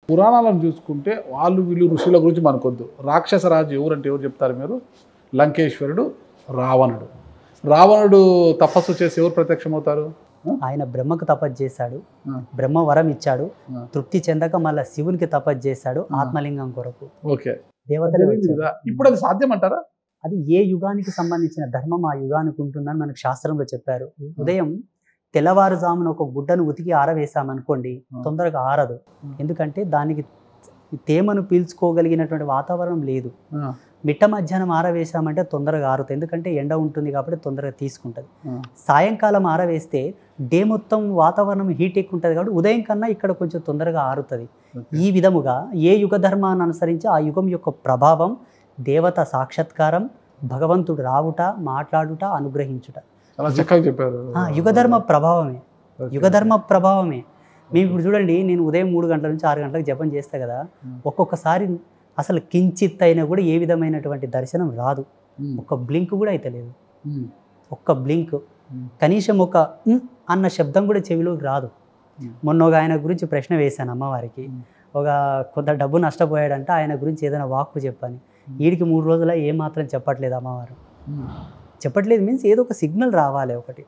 పురాణాలను చూసుకుంటే వాళ్ళు వీళ్ళు ఋషుల గురించి మనకొద్దు. రాక్షస రాజు ఎవరంటే ఎవరు చెప్తారు మీరు? లంకేశ్వరుడు, రావణుడు. రావణుడు తపస్సు చేసి ఎవరు ప్రత్యక్షమవుతారు? ఆయన బ్రహ్మకు తపస్సు చేశాడు, బ్రహ్మ వరం ఇచ్చాడు, తృప్తి చెందక మళ్ళీ శివునికి తపస్సు చేశాడు ఆత్మలింగం కొరకు. ఓకే, దేవతలు ఇప్పుడు అది సాధ్యం అంటారా? అది ఏ యుగానికి సంబంధించిన ధర్మం ఆ యుగానికి ఉంటుందని మనకు శాస్త్రంలో చెప్పారు. ఉదయం తెల్లవారుజామున ఒక గుడ్డను ఉతికి ఆరవేశామనుకోండి, తొందరగా ఆరదు. ఎందుకంటే దానికి తేమను పీల్చుకోగలిగినటువంటి వాతావరణం లేదు. మిట్ట మధ్యాహ్నం ఆరవేశామంటే తొందరగా ఆరుతుంది, ఎందుకంటే ఎండ ఉంటుంది కాబట్టి తొందరగా తీసుకుంటుంది. సాయంకాలం ఆరవేస్తే డే మొత్తం వాతావరణం హీట్ ఎక్కువ ఉంటుంది కాబట్టి ఉదయం కన్నా ఇక్కడ కొంచెం తొందరగా ఆరుతుంది. ఈ విధముగా ఏ యుగ ధర్మాన్ని అనుసరించి ఆ యుగం యొక్క ప్రభావం, దేవత సాక్షాత్కారం, భగవంతుడు రావుట, మాట్లాడుట, అనుగ్రహించుట, యుగధర్మ ప్రభావమే. యుగధర్మ ప్రభావమే. మేము ఇప్పుడు చూడండి, నేను ఉదయం 3 గంటల నుంచి 6 గంటలకు జపం చేస్తా కదా, ఒక్కొక్కసారి అసలు కించిత్ అయినా కూడా ఏ విధమైనటువంటి దర్శనం రాదు. ఒక్క బ్లింక్ కూడా అయితే లేదు. ఒక్క బ్లింక్, కనీసం ఒక అన్న శబ్దం కూడా చెవిలోకి రాదు. మొన్న ఒక ఆయన గురించి ప్రశ్న వేశాను అమ్మవారికి. కొంత డబ్బు నష్టపోయాడంటే ఆయన గురించి ఏదైనా వాక్కు చెప్పాను. వీడికి 3 రోజుల ఏమాత్రం చెప్పట్లేదు అమ్మవారు. చెప్పట్లేదు మీన్స్ ఏదో ఒక సిగ్నల్ రావాలి ఒకటి.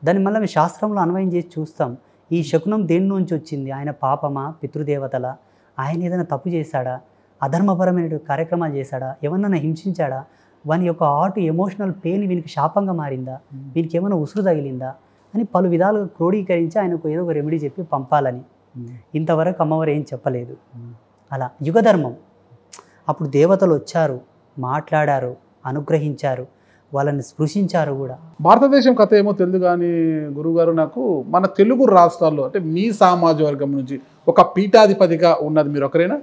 దాన్ని మళ్ళీ మేము శాస్త్రంలో అన్వయం చేసి చూస్తాం. ఈ శకునం దేని నుంచి వచ్చింది? ఆయన పాపమా, పితృదేవతల, ఆయన ఏదైనా తప్పు చేశాడా, అధర్మపరమైన కార్యక్రమాలు చేశాడా, ఎవరినైనా హింసించాడా, వాని యొక్క ఎమోషనల్ పెయిన్ వీనికి శాపంగా మారిందా, వీనికి ఏమైనా ఉసురు తగిలిందా అని పలు విధాలుగా క్రోడీకరించి ఆయనకు ఏదో ఒక రెమెడీ చెప్పి పంపాలని. ఇంతవరకు అమ్మవారు ఏం చెప్పలేదు. అలా యుగధర్మం. అప్పుడు దేవతలు వచ్చారు, మాట్లాడారు, అనుగ్రహించారు, వాళ్ళని స్పృశించారు కూడా. భారతదేశం కథ ఏమో తెలియదు కానీ గురువుగారు, నాకు మన తెలుగు రాష్ట్రాల్లో అంటే మీ సామాజిక వర్గం నుంచి ఒక పీఠాధిపతిగా ఉన్నది మీరు ఒకరేనా?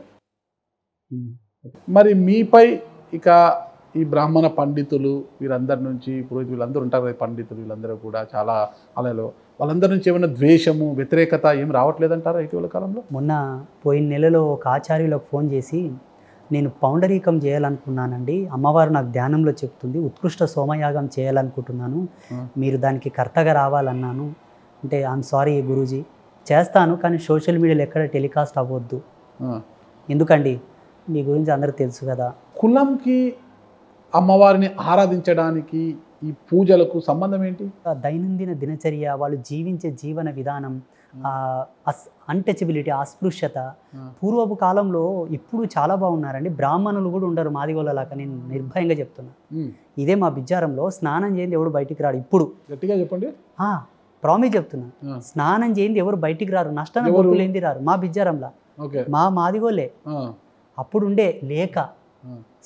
మరి మీపై ఇక ఈ బ్రాహ్మణ పండితులు వీరందరి నుంచి, పురోహితులు వీళ్ళందరూ ఉంటారు కదా, పండితులు వీళ్ళందరూ కూడా చాలా అలలో, వాళ్ళందరి నుంచి ఏమైనా ద్వేషము, వ్యతిరేకత ఏం రావట్లేదంటారా ఇటీవల కాలంలో? మొన్న పోయిన నెలలో ఒక ఆచార్యులకు ఫోన్ చేసి, నేను పౌండరీకం చేయాలనుకున్నానండి, అమ్మవారు నాకు ధ్యానంలో చెప్తుంది ఉత్కృష్ట సోమయాగం చేయాలనుకుంటున్నాను, మీరు దానికి కర్తగా రావాలన్నాను. అంటే ఐఎమ్ సారీ గురూజీ, చేస్తాను కానీ సోషల్ మీడియాలో ఎక్కడ టెలికాస్ట్ అవ్వద్దు. ఎందుకండి, మీ గురించి అందరూ తెలుసు కదా. కులంకి అమ్మవారిని ఆరాధించడానికి ఈ పూజలకు సంబంధం ఏంటి? దైనందిన దినచర్య, వాళ్ళు జీవించే జీవన విధానం, అన్టచబిలిటీ, అస్పృశ్యత. పూర్వపు కాలంలో ఇప్పుడు చాలా బాగున్నారండి. బ్రాహ్మణులు కూడా ఉండరు మాదిగోళ్ళలాగా, నేను నిర్భయంగా చెప్తున్నా. ఇదే మా బిజ్జారంలో స్నానం చేయండి ఎవరు బయటికి రాడు. ఇప్పుడు గట్టిగా చెప్పండి, ప్రామిస్ చెప్తున్నా, స్నానం చేయండి ఎవరు బయటికి రారు, నష్టాన్ని కొడుకులేంది రారు మా బిజ్జారంలో, మా మాదిగోళ్ళే. అప్పుడు ఉండే లేక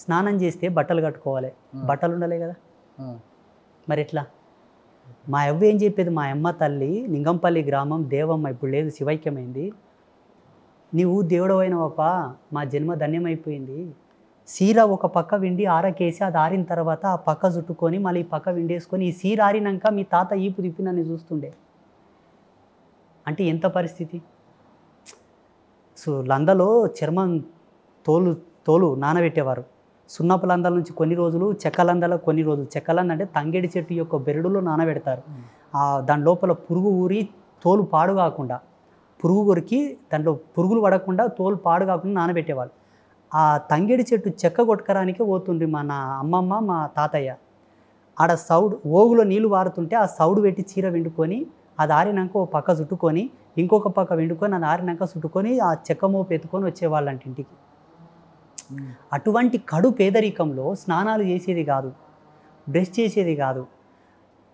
స్నానం చేస్తే బట్టలు కట్టుకోవాలి, బట్టలు ఉండలే కదా, మరి ఎట్లా? మా అవ్వ ఏం చెప్పేది, మా అమ్మ తల్లి లింగంపల్లి గ్రామం దేవమ్మ, ఇప్పుడు లేదు శివైక్యమైంది, నీవు దేవుడు అయినవప్ప, మా జన్మ ధన్యమైపోయింది. సీర ఒక పక్క విండి ఆరకేసి అది ఆరిన తర్వాత ఆ పక్క చుట్టుకొని మళ్ళీ ఈ పక్క విండేసుకొని ఈ సీర ఆరినాక మీ తాత ఈపు తిప్పి నన్ను చూస్తుండే. అంటే ఎంత పరిస్థితి. సో లందలో చర్మం తోలు నానబెట్టేవారు. సున్నపు లందల నుంచి కొన్ని రోజులు, చెక్కలందలో కొన్ని రోజులు. చెక్కలంద అంటే తంగేడి చెట్టు యొక్క బెరడులో నానబెడతారు. దాని లోపల పురుగు ఊరి తోలు పాడు కాకుండా, పురుగు కొరికి దాంట్లో పురుగులు పడకుండా తోలు పాడు కాకుండా నానబెట్టేవాళ్ళు. ఆ తంగేడి చెట్టు చెక్క కొట్టుకరానికే పోతుండ్రి మా నా అమ్మమ్మ, మా తాతయ్య. ఆడ ఓగులో నీళ్లు వారుతుంటే ఆ సౌడు పెట్టి చీర విండుకొని అది ఆరినాక ఓ పక్క చుట్టుకొని ఇంకొక పక్క విండుకొని అది ఆరినాక చుట్టుకొని ఆ చెక్క మోపు ఎత్తుకొని వచ్చేవాళ్ళంట ఇంటికి. అటువంటి కడు పేదరికంలో స్నానాలు చేసేది కాదు, బ్రష్ చేసేది కాదు.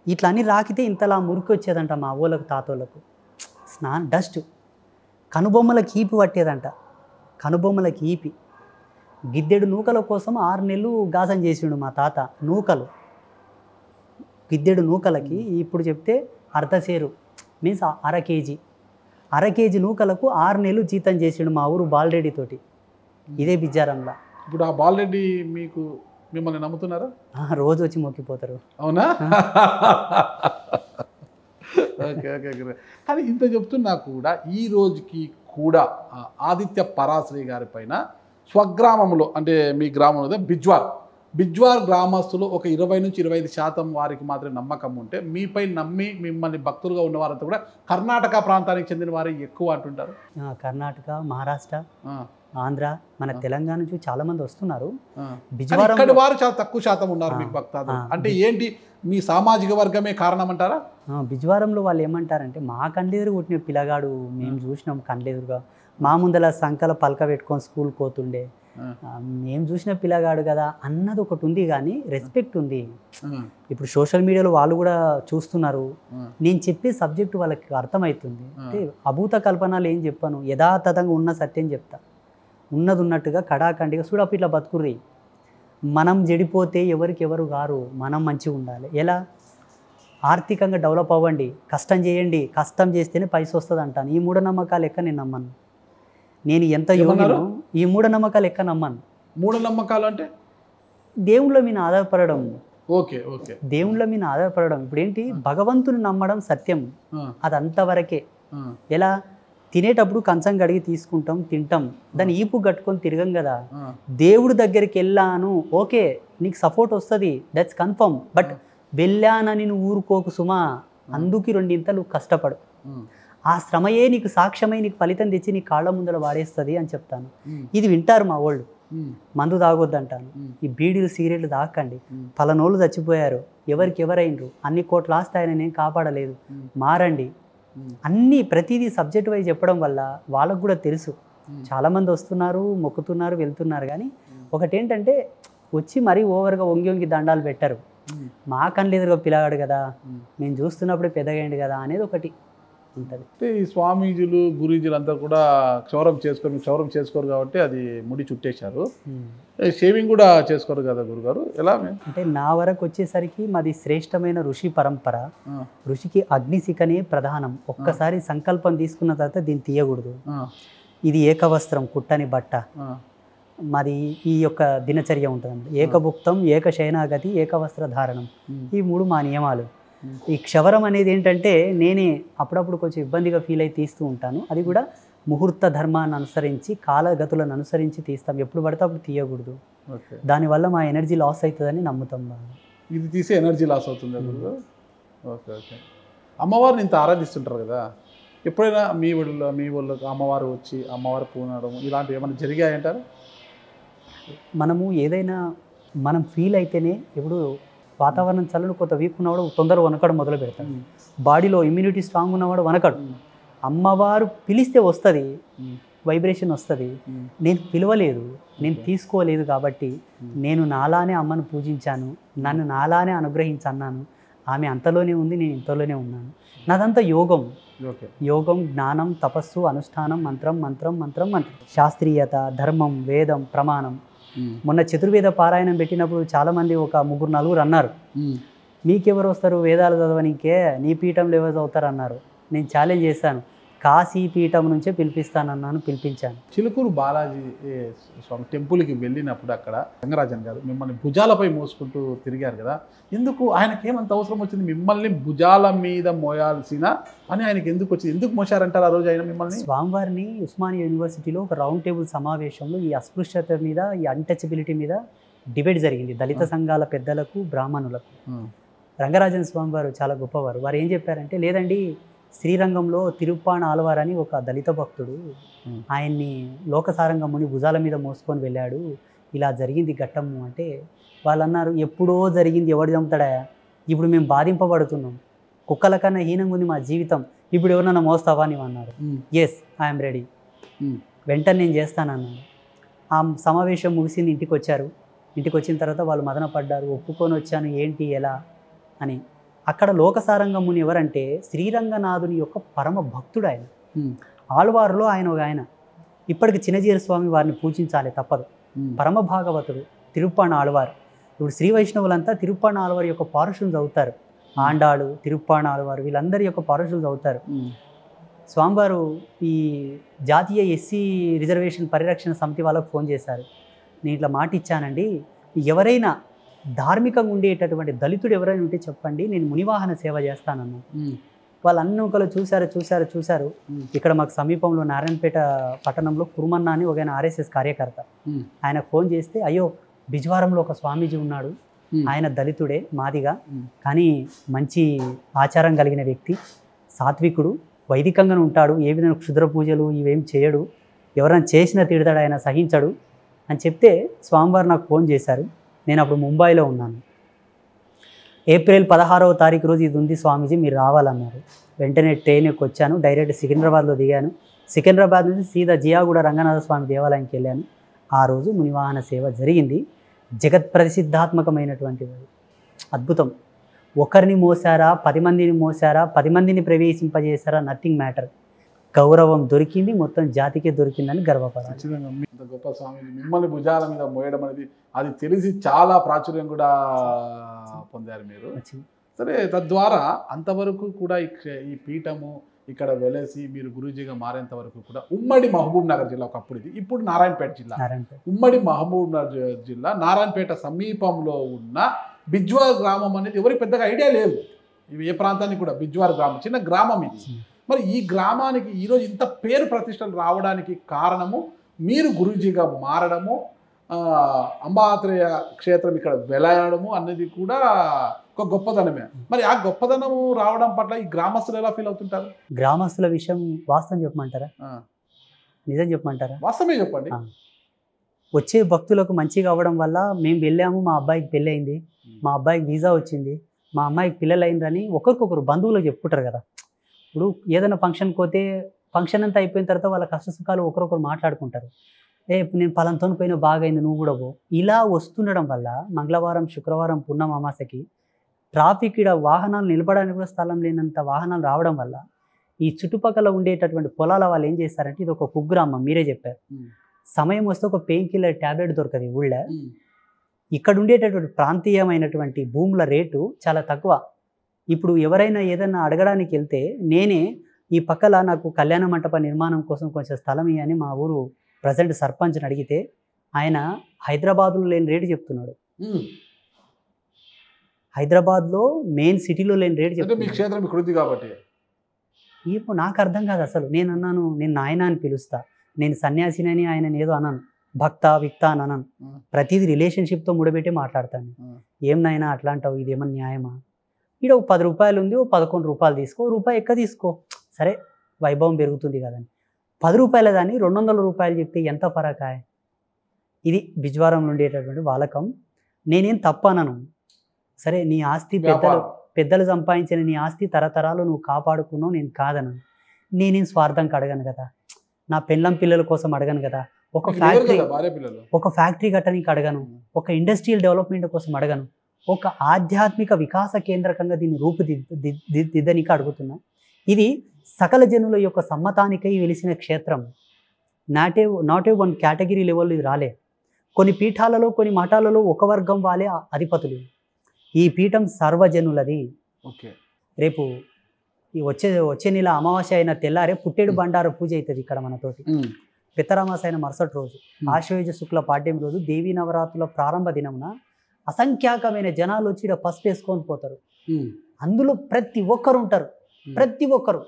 ఇట్లా అన్నీ రాకితే ఇంతలా మురికి వచ్చేదంట మా ఊళ్ళకు, తాతోళ్ళకు. డస్ట్ కనుబొమ్మలకి ఈపి పట్టేదంట, కనుబొమ్మలకి ఈపి. గిద్దెడు నూకల కోసం 6 నెలలు గాసం చేసిండు మా తాత. నూకలు, గిద్దెడు నూకలకి ఇప్పుడు చెప్తే అర్ధసేరు మీన్స్ 1/2 కేజీ. 1/2 కేజీ నూకలకు 6 నెలలు జీతం చేసిండు మా ఊరు బాలరెడ్డి తోటి, ఇదే బిజ్జారంలో. ఇప్పుడు ఆ బాలరెడ్డి మిమ్మల్ని నమ్ముతున్నారా? రోజు వచ్చి మొక్కిపోతారు. అవునా? Okay okay. కానీ ఇంత చెప్తున్నా కూడా ఈ రోజుకి కూడా ఆదిత్య పరాశ్రీ గారి పైన స్వగ్రామంలో, అంటే మీ గ్రామంలో బిజ్వార్, బిజ్వార్ గ్రామస్తులు ఒక 20-25% వారికి మాత్రమే నమ్మకం ఉంటే మీపై నమ్మి మిమ్మల్ని భక్తులుగా ఉన్న వారంతా కూడా కర్ణాటక ప్రాంతానికి చెందిన వారు ఎక్కువ అంటుంటారు. కర్ణాటక, మహారాష్ట్ర, ఆ, ఆంధ్ర, మన తెలంగాణ నుంచి చాలా మంది వస్తున్నారు. కానీ బిజ్వారం ఇక్కడి వారు చాలా తక్కువ శాతం ఉన్నారు మీకు భక్తాదులు. అంటే ఏంటి మీ సామాజిక వర్గమే కారణం అంటారా? బిజ్వారంలో వాళ్ళు ఏమంటారంటే మా కండ్లెదురు కొట్టిన పిల్లగాడు మేము చూసినాం కండ్లెదురుగా, మా ముందల సంకల పలక పెట్టుకొని స్కూల్కి పోతుండే, మేము చూసిన పిల్లగాడు కదా అన్నది ఒకటి ఉంది. కానీ రెస్పెక్ట్ ఉంది. ఇప్పుడు సోషల్ మీడియాలో వాళ్ళు కూడా చూస్తున్నారు. నేను చెప్పే సబ్జెక్టు వాళ్ళకి అర్థమవుతుంది. అంటే అభూత కల్పనలు ఏం చెప్పాను, యథాతథంగా ఉన్న సత్యం చెప్తా. ఉన్నది ఉన్నట్టుగా కడాకండిగా చూడప్పుడు ఇట్లా బతుకుర్రి. మనం చెడిపోతే ఎవరికి ఎవరు గారు, మనం మంచిగా ఉండాలి. ఎలా? ఆర్థికంగా డెవలప్ అవ్వండి, కష్టం చేయండి, కష్టం చేస్తేనే పైసా వస్తుంది అంటాను. ఈ మూఢనమ్మకాలు ఎక్క నేను నమ్మను. నేను ఎంత యోగినో ఈ మూఢనమ్మకాలు ఎక్క నమ్మను. మూఢనమ్మకాలు అంటే దేవుళ్ళ మీద ఆధారపడడం. ఓకే ఓకే, దేవుళ్ళ మీద ఆధారపడడం. ఇప్పుడు ఏంటి, భగవంతుని నమ్మడం సత్యం, అది అంతవరకే. ఎలా? తినేటప్పుడు కంచం కడిగి తీసుకుంటాం, తింటాం, దాన్ని ఈపు కట్టుకొని తిరగం కదా. దేవుడి దగ్గరికి వెళ్ళాను, ఓకే, నీకు సపోర్ట్ వస్తుంది, దట్స్ కన్ఫర్మ్. బట్ వెళ్ళానని నువ్వు ఊరుకోకు సుమా, అందుకు 2 ఇంతలు కష్టపడు. ఆ శ్రమయే నీకు సాక్ష్యమై నీకు ఫలితం తెచ్చి నీ కాళ్ళ ముందర వాడేస్తుంది అని చెప్తాను. ఇది వింటారు మా వాళ్ళు. మందు తాగొద్దు అంటాను, ఈ బీడీలు సిగరెట్లు తాకండి, పలనోళ్ళు చచ్చిపోయారు, ఎవరికి ఎవరైనరు, అన్ని కోట్ల ఆస్తి ఆయన నేను కాపాడలేదు, మారండి. అన్నీ ప్రతిదీ సబ్జెక్ట్ వైజ్ చెప్పడం వల్ల వాళ్ళకు కూడా తెలుసు. చాలామంది వస్తున్నారు, మొక్కుతున్నారు, వెళ్తున్నారు. కానీ ఒకటేంటంటే వచ్చి మరీ ఓవర్గా వంగి వంగి దండాలు పెట్టరు. మా కళ్ళు ఎదురుగా పిల్లగాడు కదా, మేము చూస్తున్నప్పుడే పెద్దగైంది కదా అనేది ఒకటి ఉంటుంది. అంటే ఈ స్వామీజీలు గురూజీలు అంతా కూడా క్షౌరం చేసుకోరు కాబట్టి అది ముడి చుట్టేశారు. షేవింగ్ కూడా చేసుకోరు కదా గురుగారు, ఎలా? అంటే నా వరకు వచ్చేసరికి మాది శ్రేష్టమైన ఋషి పరంపర. ఋషికి అగ్నిశిఖనే ప్రధానం. ఒక్కసారి సంకల్పం తీసుకున్న తర్వాత దీన్ని తీయకూడదు. ఇది ఏకవస్త్రం, కుట్టని బట్ట. మాది ఈ యొక్క దినచర్య ఉంటుంది. ఏకభుక్తం, ఏకశయనాగతి, ఏకవస్త్ర ధారణం, ఈ 3 మా నియమాలు. ఈ క్షవరం అనేది ఏంటంటే నేనే అప్పుడప్పుడు కొంచెం ఇబ్బందిగా ఫీల్ అయి తీస్తూ ఉంటాను. అది కూడా ముహూర్త ధర్మాన్ని అనుసరించి, కాలగతులను అనుసరించి తీస్తాం. ఎప్పుడు పడితే అప్పుడు తీయకూడదు. దానివల్ల మా ఎనర్జీ లాస్ అవుతుందని నమ్ముతాం. ఇది తీసే ఎనర్జీ లాస్ అవుతుంది. Okay okay. అమ్మవారిని ఇంత ఆరాధిస్తుంటారు కదా, ఎప్పుడైనా మీ ఊళ్ళో అమ్మవారు వచ్చి అమ్మవారు పూనడం ఇలాంటివి ఏమైనా జరిగాయంటారు? మనము ఏదైనా మనం ఫీల్ అయితేనే, ఇప్పుడు వాతావరణం చల్లని కొంత వీక్ ఉన్నవాడు తొందరగా వనకడం మొదలు పెడతాడు. బాడీలో ఇమ్యూనిటీ స్ట్రాంగ్ ఉన్నవాడు వనకడు. అమ్మవారు పిలిస్తే వస్తుంది, వైబ్రేషన్ వస్తుంది. నేను పిలవలేదు, నేను తీసుకోలేదు కాబట్టి నేను నాలానే అమ్మను పూజించాను, నన్ను నాలానే అనుగ్రహించన్నాను. ఆమె అంతలోనే ఉంది, నేను ఇంతలోనే ఉన్నాను. నాదంతా యోగం. యోగం, జ్ఞానం, తపస్సు, అనుష్ఠానం, మంత్రం మంత్రం మంత్రం మంత్రం, శాస్త్రీయత, ధర్మం, వేదం, ప్రమాణం. మొన్న చతుర్వేద పారాయణం పెట్టినప్పుడు చాలామంది ఒక 3-4 అన్నారు, మీకెవరు వస్తారు వేదాలు చదవనికే, నీ పీఠంలో ఎవరు చదువుతారు అన్నారు. నేను ఛాలెంజ్ చేశాను, కాశీ పీఠం నుంచే పిలిపిస్తానన్నాను, పిలిపించాను. చిలుకూరు బాలాజీ స్వామి టెంపుల్కి వెళ్ళినప్పుడు అక్కడ రంగరాజన్ గారు మిమ్మల్ని భుజాలపై మోసుకుంటూ తిరిగారు కదా, ఎందుకు? ఆయనకి ఏమంత అవసరం వచ్చింది మిమ్మల్ని భుజాల మీద మోయాల్సిన అని ఆయనకి ఎందుకు వచ్చింది? ఎందుకు మోసారంటారు ఆ రోజు ఆయన మిమ్మల్ని? స్వామివారిని ఉస్మానియా యూనివర్సిటీలో ఒక రౌండ్ టేబుల్ సమావేశంలో ఈ అస్పృశ్యత మీద, ఈ అన్టచబిలిటీ మీద డిబేట్ జరిగింది, దళిత సంఘాల పెద్దలకు, బ్రాహ్మణులకు. రంగరాజన్ స్వామివారు చాలా గొప్పవారు. వారు ఏం చెప్పారంటే, లేదండి, శ్రీరంగంలో తిరుప్పాణ ఆలవారు అని ఒక దళిత భక్తుడు, ఆయన్ని లోకసారంగముని భుజాల మీద మోసుకొని వెళ్ళాడు, ఇలా జరిగింది ఘట్టము అంటే, వాళ్ళు అన్నారు, ఎప్పుడో జరిగింది, ఎవడు చంపుతాడా, ఇప్పుడు మేము బాధింపబడుతున్నాం, కుక్కల కన్నా హీనంగా ఉంది మా జీవితం, ఇప్పుడు ఎవరినన్నా మోస్తావా అని అన్నారు. ఎస్, ఐఎమ్ రెడీ, వెంటనే నేను చేస్తానన్నాను. ఆ సమావేశం ముగిసింది, ఇంటికి వచ్చారు. ఇంటికి వచ్చిన తర్వాత వాళ్ళు మదన పడ్డారు, ఒప్పుకొని వచ్చాను, ఏంటి ఎలా అని. అక్కడ లోకసారంగముని ఎవరంటే శ్రీరంగనాథుని యొక్క పరమ భక్తుడు ఆయన. ఆళ్వారులో ఆయన ఒక ఆయన. ఇప్పటికి చిన్నజీర స్వామి వారిని పూజించాలి తప్పదు. పరమ భాగవతుడు తిరుప్పాణ ఆళ్వారు. ఇప్పుడు శ్రీ వైష్ణవులంతా తిరుప్పాణ ఆళ్వారి యొక్క పారుషులు చదువుతారు. ఆండాడు, తిరుప్పాణ ఆళ్వారు, వీళ్ళందరి యొక్క పారుషులు చదువుతారు. స్వామివారు ఈ జాతీయ ఎస్సీ రిజర్వేషన్ పరిరక్షణ సమితి వాళ్ళకు ఫోన్ చేశారు, నేను ఇట్లా మాట ఇచ్చానండి, ఎవరైనా ధార్మికంగా ఉండేటటువంటి దళితుడు ఎవరైనా ఉంటే చెప్పండి, నేను మునివాహన సేవ చేస్తానన్నా. వాళ్ళు అన్ని ఒకరు చూశారు. ఇక్కడ మాకు సమీపంలో నారాయణపేట పట్టణంలో కురుమన్న అని ఒక ఆర్ఎస్ఎస్ కార్యకర్త, ఆయన ఫోన్ చేస్తే, అయ్యో బిజ్వారంలో ఒక స్వామీజీ ఉన్నాడు. ఆయన దళితుడే, మాదిగా, మ్మ్. కానీ మంచి ఆచారం కలిగిన వ్యక్తి, సాత్వికుడు, వైదికంగానే ఉంటాడు. ఏ విధంగా క్షుద్ర పూజలు ఇవేం చేయడు. ఎవరైనా చేసినా తిడతాడు, ఆయన సహించడు అని చెప్తే స్వామివారు నాకు ఫోన్ చేశారు. నేను అప్పుడు ముంబైలో ఉన్నాను. ఏప్రిల్ 16వ తారీఖు రోజు ఇది ఉంది స్వామీజీ, మీరు రావాలన్నారు. వెంటనే ట్రైన్ ఎక్కి వచ్చాను. డైరెక్ట్ సికింద్రాబాద్లో దిగాను. సికింద్రాబాద్ నుంచి సీదా జియాగూడ రంగనాథ స్వామి దేవాలయంకి వెళ్ళాను. ఆ రోజు మునివాహన సేవ జరిగింది. జగత్ ప్రసిద్ధాత్మకమైనటువంటి అద్భుతం. ఒకరిని మోసారా, 10 మందిని మోసారా, 10 మందిని ప్రవేశింపజేశారా, నథింగ్ మ్యాటర్. గౌరవం దొరికింది, మొత్తం జాతికే దొరికిందని గర్వపడాలి. ఖచ్చితంగా ఇంత గొప్ప స్వామి మిమ్మల్ని భుజాల మీద మోయడం అనేది అది తెలిసి చాలా ప్రాచుర్యం కూడా పొందారు మీరు. సరే, తద్వారా అంతవరకు కూడా ఈ పీఠము ఇక్కడ వెలసి మీరు గురూజీగా మారేంత వరకు కూడా ఉమ్మడి మహబూబ్ నగర్ జిల్లా ఒకప్పుడు, ఇది ఇప్పుడు నారాయణపేట జిల్లా. ఉమ్మడి మహబూబ్ నగర్ జిల్లా నారాయణపేట సమీపంలో ఉన్న బిజ్వార్ గ్రామం అనేది ఎవరికి పెద్దగా ఐడియా లేదు. ఇవి ఏ ప్రాంతానికి కూడా బిజ్వార్ గ్రామం చిన్న గ్రామం ఇది. మరి ఈ గ్రామానికి ఈరోజు ఇంత పేరు ప్రతిష్టలు రావడానికి కారణము మీరు గురూజీగా మారడము, అంబాత్రేయ క్షేత్రం ఇక్కడ వెలయడము అనేది కూడా ఒక గొప్పదనమే. మరి ఆ గొప్పదనము రావడం పట్ల ఈ గ్రామస్తులు ఎలా ఫీల్ అవుతుంటారు? గ్రామస్తుల విషయం వాస్తవం చెప్పమంటారా, నిజం చెప్పమంటారా? వాస్తవమే చెప్పండి. వచ్చే భక్తులకు మంచిగా అవ్వడం వల్ల మేము వెళ్ళాము, మా అబ్బాయికి పెళ్ళి అయింది, మా అబ్బాయికి వీసా వచ్చింది, మా అమ్మాయికి పిల్లలు అయిందని ఒకరికొకరు బంధువులకు చెప్పుకుంటారు కదా. ఇప్పుడు ఏదైనా ఫంక్షన్కి పోతే ఫంక్షన్ అంతా అయిపోయిన తర్వాత వాళ్ళ కష్ట సుఖాలు ఒకరొకరు మాట్లాడుకుంటారు. నేను పలంతో పోయినా బాగైంది, నువ్వు కూడా పో. ఇలా వస్తుండడం వల్ల మంగళవారం, శుక్రవారం, పున్నం, అమాసకి ట్రాఫిక్ ఇక్కడ వాహనాలు నిలబడడానికి కూడా స్థలం లేనంత వాహనాలు రావడం వల్ల ఈ చుట్టుపక్కల ఉండేటటువంటి పొలాల వాళ్ళు ఏం చేస్తారంటే, ఇది ఒక కుగ్రామం, మీరే చెప్పారు. సమయం వస్తే ఒక పెయిన్ కిల్లర్ ట్యాబ్లెట్ దొరకదు ఈ ఊళ్ళో. ఇక్కడ ఉండేటటువంటి ప్రాంతీయమైనటువంటి భూముల రేటు చాలా తక్కువ. ఇప్పుడు ఎవరైనా ఏదైనా అడగడానికి వెళ్తే నేనే ఈ పక్కల నాకు కళ్యాణ మంటప నిర్మాణం కోసం కొంచెం స్థలం ఇవ్వని మా ఊరు ప్రజెంట్ సర్పంచ్ని అడిగితే ఆయన హైదరాబాద్లో లేని రేటు చెప్తున్నాడు. హైదరాబాద్లో మెయిన్ సిటీలో లేని రేటు చెప్తున్నాడు. ఇప్పుడు నాకు అర్థం కాదు అసలు. నేను అన్నాను, నేను నాయన అని పిలుస్తా, నేను సన్యాసినని ఆయన ఏదో అన్నాను, భక్త విక్త అని అన్నాను. ప్రతిదీ రిలేషన్షిప్తో ముడిపెట్టి మాట్లాడతాను. ఏం నాయన అట్లా అంటావు, ఇదేమన్నా న్యాయమా? ఇక్కడ ఒక 10 రూపాయలు ఉంది, ఓ 11 రూపాయలు తీసుకో, రూపాయి ఎక్క తీసుకో, సరే వైభవం పెరుగుతుంది కదని. 10 రూపాయల దాన్ని 200 రూపాయలు చెప్తే ఎంత ఫరకాయ? ఇది బిజ్వారంలో ఉండేటటువంటి వాలకం. నేనేం తప్పు అనను. సరే, నీ ఆస్తి పెద్దలు సంపాదించిన నీ ఆస్తి తరతరాలు నువ్వు కాపాడుకున్నావు, నేను కాదను. నేనేం స్వార్థంకి అడగను కదా, నా పెళ్ళం పిల్లల కోసం అడగను కదా, ఒక ఫ్యాక్టరీ కట్టడానికి అడగను, ఒక ఇండస్ట్రియల్ డెవలప్మెంట్ కోసం అడగను, ఒక ఆధ్యాత్మిక వికాస కేంద్రకంగా దీన్ని రూపుదిద్దనికి అడుగుతున్నా. ఇది సకల జనుల యొక్క సమ్మతానికై వెలిసిన క్షేత్రం. నాటే వన్ కేటగిరీ లెవెల్ ఇది రాలే. కొన్ని పీఠాలలో, కొన్ని మఠాలలో ఒక వర్గం వాళ్ళే అధిపతులు. ఈ పీఠం సర్వజనులది. రేపు ఈ వచ్చే నెల అమావాస్య అయిన తెల్లారే పుట్టేడు బండార పూజ అవుతుంది ఇక్కడ మనతోటి. పితరామాస అయిన మరుసటి రోజు, ఆశ్వయుజ శుక్ల పాడ్యం రోజు, దేవీ నవరాత్రుల ప్రారంభ దినమున అసంఖ్యాకమైన జనాలు వచ్చి ఇక్కడ పసుపు వేసుకొని పోతారు. అందులో ప్రతి ఒక్కరు ఉంటారు. ప్రతి ఒక్కరు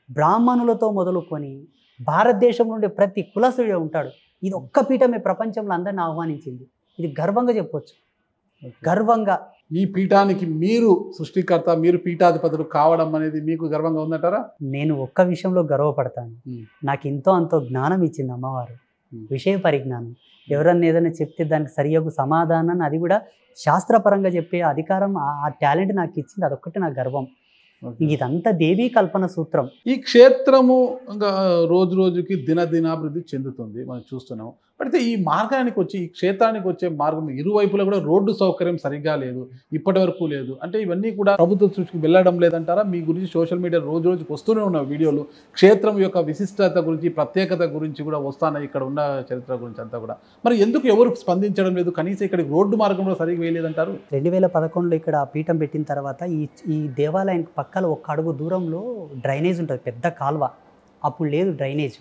బ్రాహ్మణులతో మొదలుకొని భారతదేశం నుండి ప్రతి కులసుడే ఉంటాడు. ఇది ఒక్క పీఠమే ప్రపంచంలో అందరిని ఆహ్వానించింది. ఇది గర్వంగా చెప్పొచ్చు, గర్వంగా. ఈ పీఠానికి మీరు సృష్టికర్త, మీరు పీఠాధిపతులు కావడం అనేది మీకు గర్వంగా ఉందంటారా? నేను ఒక్క విషయంలో గర్వపడతాను. నాకు ఎంతో అంతో జ్ఞానం ఇచ్చింది అమ్మవారు, విషయ పరిజ్ఞానం. ఎవరన్నా ఏదైనా చెప్తే దానికి సరియగు సమాధానాన్ని, అది కూడా శాస్త్రపరంగా చెప్పే అధికారం, ఆ టాలెంట్ నాకు ఇచ్చింది. అదొక్కటి నాకు గర్వం. ఇదంతా దేవీ కల్పన సూత్రం. ఈ క్షేత్రము రోజు రోజుకి దినదినాభివృద్ధి చెందుతుంది, మనం చూస్తున్నాము. అయితే ఈ మార్గానికి వచ్చి, ఈ క్షేత్రానికి వచ్చే మార్గం ఇరువైపులా కూడా రోడ్డు సౌకర్యం సరిగ్గా లేదు, ఇప్పటి వరకు లేదు. అంటే ఇవన్నీ కూడా ప్రభుత్వ దృష్టికి వెళ్ళడం లేదంటారా? మీ గురించి సోషల్ మీడియా రోజు రోజుకి వస్తూనే ఉన్న వీడియోలు క్షేత్రం యొక్క విశిష్టత గురించి, ప్రత్యేకత గురించి కూడా వస్తున్నాయి, ఇక్కడ ఉన్న చరిత్ర గురించి అంతా కూడా. మరి ఎందుకు ఎవరు స్పందించడం లేదు? కనీసం ఇక్కడికి రోడ్డు మార్గంలో సరిగ్గా వేయలేదంటారు. 2011లో ఇక్కడ పీఠం పెట్టిన తర్వాత ఈ దేవాలయానికి పక్కన ఒక అడుగు దూరంలో డ్రైనేజ్ ఉంటుంది, పెద్ద కాల్వ. అప్పుడు లేదు డ్రైనేజ్.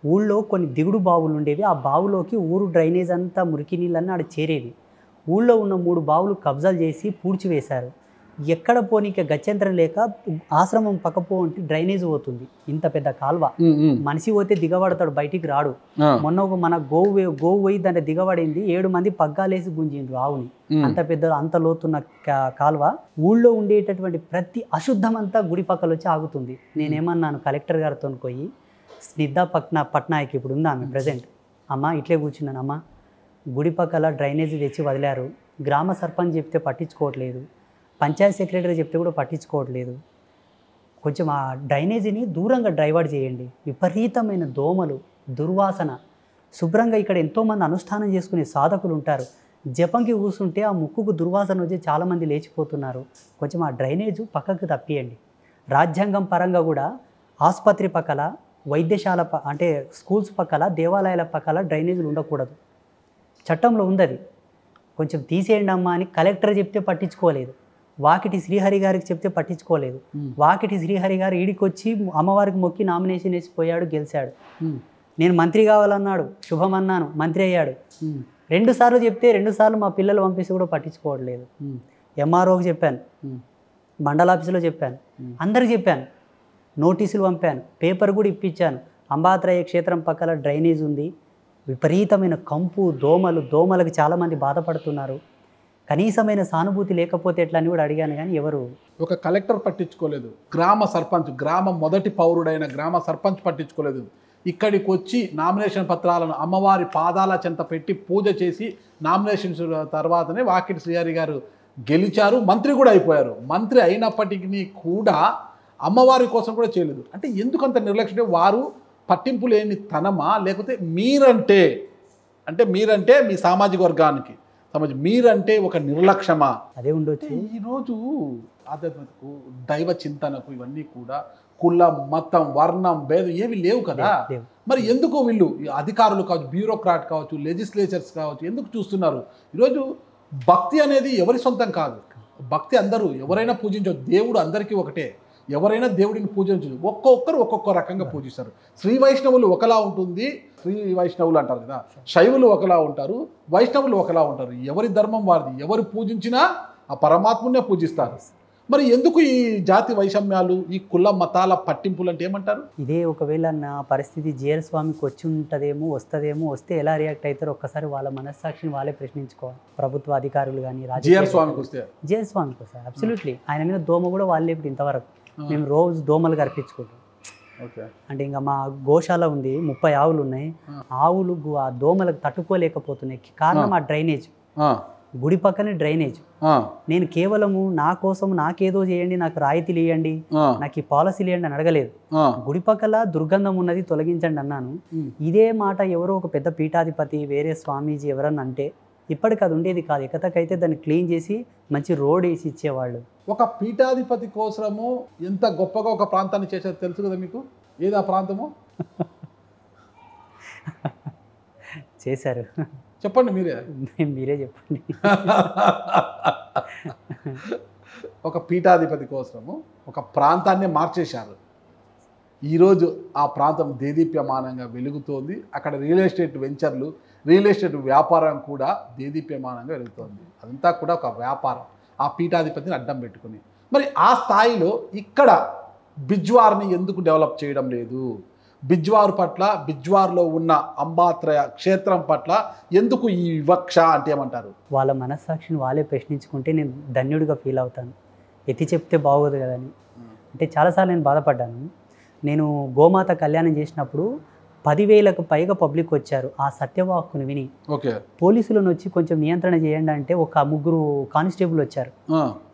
ఊళ్ళో కొన్ని దిగుడు బావులు ఉండేవి. ఆ బావులోకి ఊరు డ్రైనేజ్ అంతా మురికి నీళ్ళన్నీ ఆడ చేరేవి. ఊళ్ళో ఉన్న 3 బావులు కబ్జాలు చేసి పూడ్చివేశారు. ఎక్కడ పోనీకే గత్యంతరం లేక ఆశ్రమం పక్కపో ఉంటే డ్రైనేజ్ పోతుంది, ఇంత పెద్ద కాల్వ. మనిషి పోతే దిగబడతాడు, బయటికి రాడు. మొన్న ఒక మన గోవు పోయి దాంట్లో దిగబడింది, 7 మంది పగ్గాలేసి గుంజిండ్రు ఆవుని. అంత పెద్ద అంత లోతున్న కాల్వ. ఊళ్ళో ఉండేటటువంటి ప్రతి అశుద్ధం అంతా గుడి పక్కల వచ్చి ఆగుతుంది. నేనేమన్నాను కలెక్టర్ గారితో పోయి, స్నిగ్ధ పట్నాయక్ ఇప్పుడు ఉందా ఆమె ప్రజెంట్, అమ్మ ఇట్లే కూర్చున్నాను, అమ్మ గుడి పక్కల డ్రైనేజీ తెచ్చి వదిలారు, గ్రామ సర్పంచ్ చెప్తే పట్టించుకోవట్లేదు, పంచాయత్ సెక్రటరీ చెప్తే కూడా పట్టించుకోవట్లేదు, కొంచెం ఆ డ్రైనేజీని దూరంగా డైవర్ట్ చేయండి. విపరీతమైన దోమలు, దుర్వాసన. శుభ్రంగా ఇక్కడ ఎంతోమంది అనుష్ఠానం చేసుకునే సాధకులు ఉంటారు, జపంకి కూర్చుంటే ఆ ముక్కుకు దుర్వాసన వచ్చి చాలామంది లేచిపోతున్నారు. కొంచెం ఆ డ్రైనేజ్ పక్కకు తప్పియండి. రాజ్యాంగం పరంగా కూడా ఆసుపత్రి పక్కల, వైద్యశాల అంటే స్కూల్స్ పక్కల, దేవాలయాల పక్కల డ్రైనేజీలు ఉండకూడదు, చట్టంలో ఉంది. కొంచెం తీసేయండి అమ్మా అని కలెక్టర్ చెప్తే పట్టించుకోలేదు, వాకిటి శ్రీహరి గారికి చెప్తే పట్టించుకోలేదు. వాకిటి శ్రీహరి గారు ఈడికి వచ్చి అమ్మవారికి మొక్కి నామినేషన్ వేసిపోయాడు, గెలిచాడు. నేను మంత్రి కావాలన్నాడు, శుభం అన్నాను, మంత్రి అయ్యాడు. 2 సార్లు చెప్తే 2 సార్లు మా పిల్లలు పంపిస్తే కూడా పట్టించుకోవట్లేదు. ఎంఆర్ఓకి చెప్పాను, మండల ఆఫీసులో చెప్పాను, అందరికి చెప్పాను, నోటీసులు పంపాను, పేపర్ కూడా ఇప్పించాను. అంబాత్రయ క్షేత్రం పక్కల డ్రైనేజ్ ఉంది, విపరీతమైన కంపు, దోమలకు చాలామంది బాధపడుతున్నారు, కనీసమైన సానుభూతి లేకపోతే ఎట్లా అని కూడా అడిగాను, కానీ ఎవరు ఒక కలెక్టర్ పట్టించుకోలేదు, గ్రామ సర్పంచ్, గ్రామ మొదటి పౌరుడైన గ్రామ సర్పంచ్ పట్టించుకోలేదు. ఇక్కడికి వచ్చి నామినేషన్ పత్రాలను అమ్మవారి పాదాల చెంత పెట్టి పూజ చేసి నామినేషన్ తర్వాతనే వాకిటి శ్రీహరి గారు గెలిచారు, మంత్రి కూడా అయిపోయారు. మంత్రి అయినప్పటికీ కూడా అమ్మవారి కోసం కూడా చేయలేదు. అంటే ఎందుకంత నిర్లక్ష్యం? వారు పట్టింపు లేని తనమా, లేకపోతే మీరంటే మీ సామాజిక వర్గానికి మీరంటే ఒక నిర్లక్ష్యమా? అదే ఉండొచ్చు. ఈరోజు ఆధ్యాత్మికకు, దైవ చింతనకు ఇవన్నీ కూడా కులం, మతం, వర్ణం, భేదం ఏవి లేవు కదా. మరి ఎందుకు వీళ్ళు అధికారులు కావచ్చు, బ్యూరోక్రాట్ కావచ్చు, లెజిస్లేచర్స్ కావచ్చు, ఎందుకు చూస్తున్నారు? ఈరోజు భక్తి అనేది ఎవరి సొంతం కాదు. భక్తి అందరూ ఎవరైనా పూజించవచ్చు, దేవుడు అందరికీ ఒకటే, ఎవరైనా దేవుడిని పూజించవచ్చు. ఒక్కొక్కరు ఒక్కొక్క రకంగా పూజిస్తారు. శ్రీ వైష్ణవులు ఒకలా ఉంటుంది, శ్రీ వైష్ణవులు అంటారు కదా, శైవులు ఒకలా ఉంటారు, వైష్ణవులు ఒకలా ఉంటారు. ఎవరి ధర్మం వారిది, ఎవరు పూజించినా ఆ పరమాత్మునే పూజిస్తారు. మరి ఎందుకు ఈ జాతి వైషమ్యాలు, ఈ కుల మతాల పట్టింపులు అంటే ఏమంటారు? ఇదే ఒకవేళ నా పరిస్థితి జిఆర్ స్వామికి వచ్చి ఉంటుందేమో, వస్తే ఎలా రియాక్ట్ అవుతారో ఒక్కసారి వాళ్ళ మనస్సాక్షిని వాళ్ళే ప్రశ్నించుకోవాలి. ప్రభుత్వ అధికారులు కానీ, జిఆర్ స్వామికి వస్తే అబ్సల్యూట్లీ ఆయన మీద దోమ కూడా వాళ్ళే ఇప్పుడు ఇంతవరకు. మేము రోజు దోమలు కరిపించుకుంటాం. అంటే ఇంకా మా గోశాల ఉంది, 30 ఆవులు ఉన్నాయి. ఆవులు ఆ దోమలకు తట్టుకోలేకపోతున్నాయి. కారణం ఆ డ్రైనేజ్, గుడి పక్కనే డ్రైనేజ్. నేను కేవలము నా కోసం నాకేదో చేయండి, నాకు రాయితీలు ఇవ్వండి, నాకు ఈ పాలసీలు ఇవ్వండి అని అడగలేదు. గుడి పక్కల దుర్గంధం ఉన్నది తొలగించండి అన్నాను. ఇదే మాట ఎవరో ఒక పెద్ద పీఠాధిపతి, వేరే స్వామీజీ ఎవరన్నా అంటే ఇప్పటికి అది ఉండేది కాదు. ఎకతకైతే దాన్ని క్లీన్ చేసి మంచి రోడ్ వేసి ఇచ్చేవాళ్ళు. ఒక పీఠాధిపతి కోసము ఎంత గొప్పగా ఒక ప్రాంతాన్ని చేసేది తెలుసు కదా మీకు? ఏది ఆ ప్రాంతము? చేశారు, చెప్పండి మీరే చెప్పండి. ఒక పీఠాధిపతి కోసము ఒక ప్రాంతాన్ని మార్చేశారు. ఈరోజు ఆ ప్రాంతం దేదీప్యమానంగా వెలుగుతోంది. అక్కడ రియల్ ఎస్టేట్ వెంచర్లు, రియల్ ఎస్టేట్ వ్యాపారం కూడా దేదీప్యమానంగా వెలుగుతోంది. అదంతా కూడా ఒక వ్యాపారం, ఆ పీఠాధిపతిని అడ్డం పెట్టుకుని. మరి ఆ స్థాయిలో ఇక్కడ బిజ్వార్ని ఎందుకు డెవలప్ చేయడం లేదు? బిజ్వార్ పట్ల, బిజ్వార్లో ఉన్న అంబాత్రయ క్షేత్రం పట్ల ఎందుకు ఈ వివక్ష అంటే ఏమంటారు? వాళ్ళ మనస్సాక్షిని వాళ్ళే ప్రశ్నించుకుంటే నేను ధన్యుడిగా ఫీల్ అవుతాను. ఎత్తి చెప్తే బాగోదు కదని. అంటే చాలాసార్లు నేను బాధపడ్డాను. నేను గోమాత కళ్యాణం చేసినప్పుడు 10,000కు పైగా పబ్లిక్ వచ్చారు ఆ సత్యవాక్కుని విని. పోలీసులను వచ్చి కొంచెం నియంత్రణ చేయండి అంటే ఒక 3 కానిస్టేబుల్ వచ్చారు.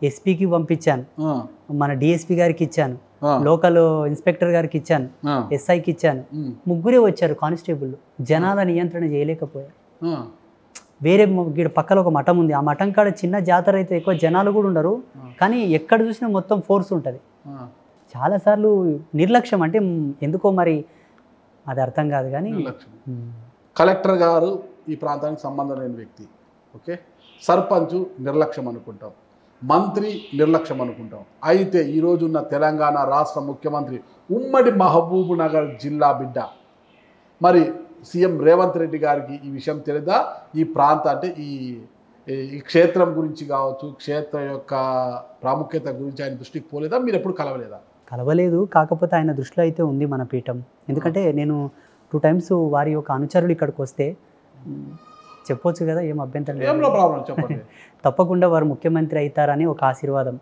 ఎస్పీకి పంపించాను, మన డిఎస్పీ గారికి ఇచ్చాను, లోకల్ ఇన్స్పెక్టర్ గారికి ఇచ్చాను, ఎస్ఐకి ఇచ్చాను. 3 వచ్చారు కానిస్టేబుల్. జనాల నియంత్రణ చేయలేకపోయారు. వేరే పక్కన ఒక మఠం ఉంది, ఆ మఠం కాడ చిన్న జాతర అయితే ఎక్కువ జనాలు కూడా ఉండరు, కానీ ఎక్కడ చూసినా మొత్తం ఫోర్స్ ఉంటుంది. చాలాసార్లు నిర్లక్ష్యం, అంటే ఎందుకో మరి అది అర్థం కాదు. కానీ కలెక్టర్ గారు ఈ ప్రాంతానికి సంబంధం లేని వ్యక్తి, ఓకే, సర్పంచ్ నిర్లక్ష్యం అనుకుంటాం, మంత్రి నిర్లక్ష్యం అనుకుంటాం. అయితే ఈరోజున్న తెలంగాణ రాష్ట్ర ముఖ్యమంత్రి, ఉమ్మడి మహబూబ్ నగర్ జిల్లా బిడ్డ, మరి సీఎం రేవంత్ రెడ్డి గారికి ఈ విషయం తెలియదా? ఈ ప్రాంత అంటే ఈ ఈ క్షేత్రం గురించి కావచ్చు, క్షేత్రం యొక్క ప్రాముఖ్యత గురించి ఆయన దృష్టికి పోలేదా? మీరు ఎప్పుడు కలవలేదా? కలవలేదు, కాకపోతే ఆయన దృష్టిలో అయితే ఉంది మన పీఠం. ఎందుకంటే నేను 2 టైమ్స్ వారి యొక్క అనుచరులు ఇక్కడికి వస్తే చెప్పొచ్చు కదా, ఏం అభ్యంతరం లేదు. ఏంలో ప్రాబ్లం చెప్పండి. తప్పకుండా వారు ముఖ్యమంత్రి అవుతారని ఒక ఆశీర్వాదం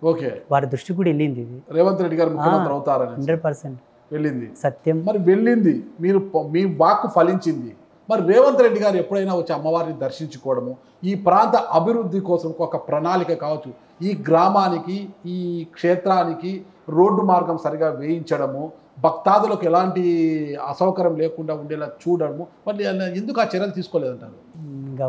ఓకే, వారి దృష్టి కూడా వెళ్ళింది. ఇది రేవంత్ రెడ్డి గారు ముఖ్యమంత్రి అవుతారని 100% వెళ్ళింది. సత్యం. మరి వెళ్ళింది, మీరు మీ వాక్కు ఫలించింది. మరి రేవంత్ రెడ్డి గారు ఎప్పుడైనా వచ్చి అమ్మవారిని దర్శించుకోవడము, ఈ ప్రాంత అభివృద్ధి కోసం ఒక ప్రణాళిక కావచ్చు, ఈ గ్రామానికి ఈ క్షేత్రానికి రోడ్డు మార్గం సరిగా వేయించడము, భక్తాదులకు ఎలాంటి అసౌకర్యం లేకుండా ఉండేలా చూడడము, మళ్ళీ ఎందుకు ఆ చర్యలు తీసుకోలేదంటారు? ఇంకా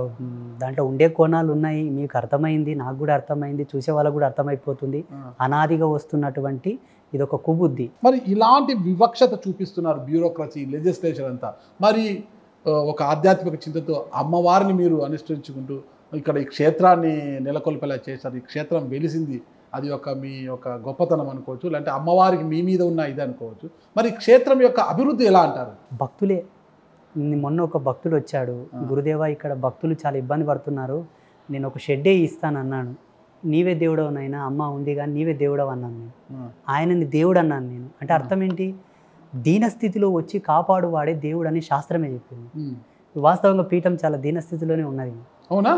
దాంట్లో ఉండే కోణాలు ఉన్నాయి, మీకు అర్థమైంది, నాకు కూడా అర్థమైంది, చూసే వాళ్ళకు కూడా అర్థమైపోతుంది. అనాదిగా వస్తున్నటువంటి ఇది ఒక కుబుద్ధి. మరి ఇలాంటి వివక్షత చూపిస్తున్నారు బ్యూరోక్రసీ, లెజిస్లేషన్ అంతా. మరి ఒక ఆధ్యాత్మిక చింతతో అమ్మవారిని మీరు అనుసరించుకుంటూ ఇక్కడ ఈ క్షేత్రాన్ని నెలకొల్పేలా చేశారు. ఈ క్షేత్రం వెలిసింది, అది ఒక మీ యొక్క గొప్పతనం అనుకోవచ్చు, లేదంటే అమ్మవారికి మీ మీద ఉన్న ఇది అనుకోవచ్చు. మరి క్షేత్రం యొక్క అభివృద్ధి ఎలా అంటారు? భక్తులే. మొన్న ఒక భక్తుడు వచ్చాడు, గురుదేవా ఇక్కడ భక్తులు చాలా ఇబ్బంది పడుతున్నారు, నేను ఒక షెడ్డే ఇస్తానన్నాను. నీవే దేవుడవనైనా, అమ్మ ఉంది కానీ నీవే దేవుడవు అన్నాను నేను. ఆయనని దేవుడు అన్నాను నేను. అంటే అర్థం ఏంటి? దీనస్థితిలో వచ్చి కాపాడువాడే దేవుడు అని శాస్త్రమే చెప్పింది. వాస్తవంగా పీఠం చాలా దీనస్థితిలోనే ఉన్నది. అవునా?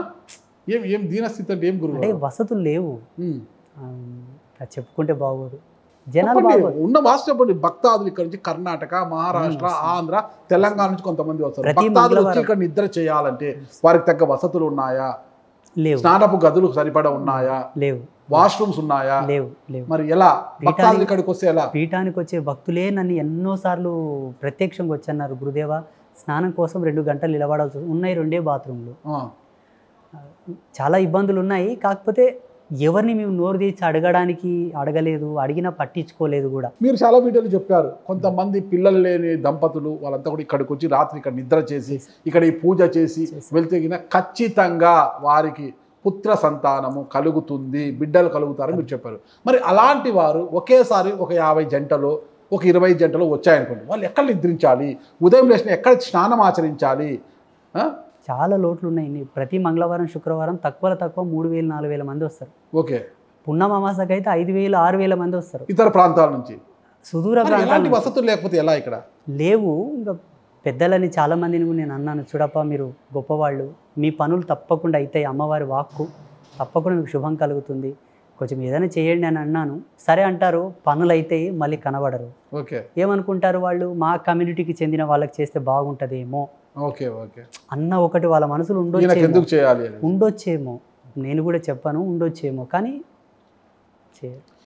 ఏం దీనస్థితి అంటే ఏం గురువు? అంటే వసతులు లేవు, చెప్పుకుంటే బాగోదు. జనాలు ఉన్న వాస్తవం చెప్పండి. భక్తాదులు ఇక్కడ నుంచి కర్ణాటక, మహారాష్ట్ర, ఆంధ్ర, తెలంగాణ నుంచి కొంతమంది వస్తారు. భక్తాదులు వచ్చి ఇక్కడ నిద్ర చేయాలంటే వారికి తగ్గ వసతులు ఉన్నాయా? లేవు. స్నానపు గదులు సరిపడా ఉన్నాయా? లేవు. వాష్రూమ్స్ ఉన్నాయా? లేవు. లేవు. మరి ఎలా భక్తాదులు ఇక్కడికి వస్తే ఎలా? పీఠానికి వచ్చే భక్తులే నన్ను ఎన్నోసార్లు ప్రత్యక్షంగా వచ్చన్నారు, గురుదేవా స్నానం కోసం 2 గంటలు నిలబడాల్సి ఉన్నాయి, 2 బాత్రూమ్లు, చాలా ఇబ్బందులు ఉన్నాయి. కాకపోతే ఎవరిని మేము నోరు తీసి అడగలేదు, అడిగినా పట్టించుకోలేదు కూడా. మీరు చాలా వీడియోలు చెప్పారు, కొంతమంది పిల్లలు లేని దంపతులు వాళ్ళంతా కూడా ఇక్కడికి వచ్చి రాత్రి ఇక్కడ నిద్ర చేసి ఇక్కడ ఈ పూజ చేసి వెళ్తే ఖచ్చితంగా వారికి పుత్ర సంతానము కలుగుతుంది, బిడ్డలు కలుగుతారని మీరు చెప్పారు. మరి అలాంటి వారు ఒకేసారి ఒక 50 జంటలు, ఒక 20 జంటలు వచ్చాయనుకోండి, వాళ్ళు ఎక్కడ నిద్రించాలి? ఉదయం లేచిన ఎక్కడ స్నానం ఆచరించాలి? చాలా లోట్లు ఉన్నాయి. ప్రతి మంగళవారం, శుక్రవారం తక్కువ 3,000-4,000 మంది వస్తారు. ఓకే. పున్నమ అమాసకి అయితే 5,000-6,000 మంది వస్తారు ఇతర ప్రాంతాల నుంచి, సుదూర ప్రాంతాల. వసతులు లేకపోతే ఎలా ఇక్కడ? లేవు. ఇంకా పెద్దలని చాలా మందిని నేను అన్నాను, చూడప్ప మీరు గొప్పవాళ్ళు, మీ పనులు తప్పకుండా అవుతాయి, అమ్మవారి వాక్కు తప్పకుండా మీకు శుభం కలుగుతుంది, కొంచెం ఏదైనా చేయండి అని అన్నాను. సరే అంటారు, పనులు అయితాయి, మళ్ళీ కనబడరు. ఓకే. ఏమనుకుంటారు వాళ్ళు, మా కమ్యూనిటీకి చెందిన వాళ్ళకి చేస్తే బాగుంటుందేమో ఓకే ఓకే అన్న ఒకటి వాళ్ళ మనసులో ఉండొచ్చేమో. నేను కూడా చెప్పాను ఉండొచ్చేమో, కానీ